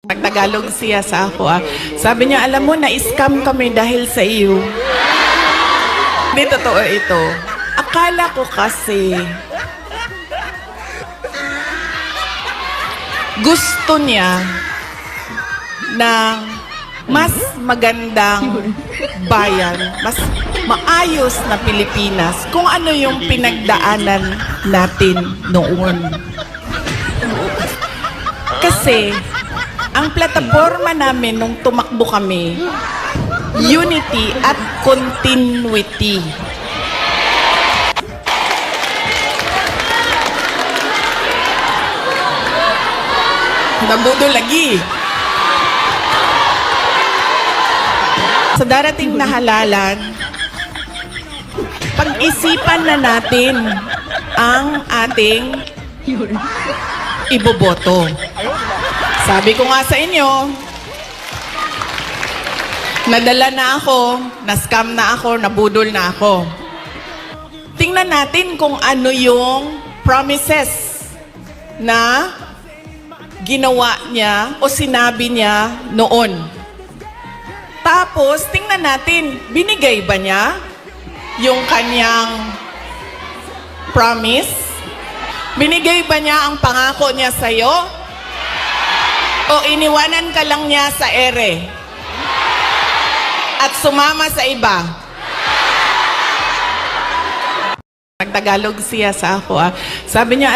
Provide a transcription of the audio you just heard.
Nagtagalog siya sa ako. Sabi niya, alam mo, na-scam kami dahil sa iyo. Hindi totoo ito. Akala ko kasi gusto niya ng mas magandang bayan, mas maayos na Pilipinas kung ano yung pinagdaanan natin noon. Kasi ang plataforma namin nung tumakbo kami, unity at continuity. Nabudo lagi. Sa darating na halalan, pag-isipan na natin ang ating iboboto. Sabi ko nga sa inyo, nadala na ako, na-scam na ako, nabudol na ako. Tingnan natin kung ano yung promises na ginawa niya o sinabi niya noon. Tapos, tingnan natin, binigay ba niya yung kanyang promise? Binigay ba niya ang pangako niya sa'yo? O iniwanan ka lang niya sa ere? At sumama sa iba? Nagtagalog siya sa ako. Sabi niya,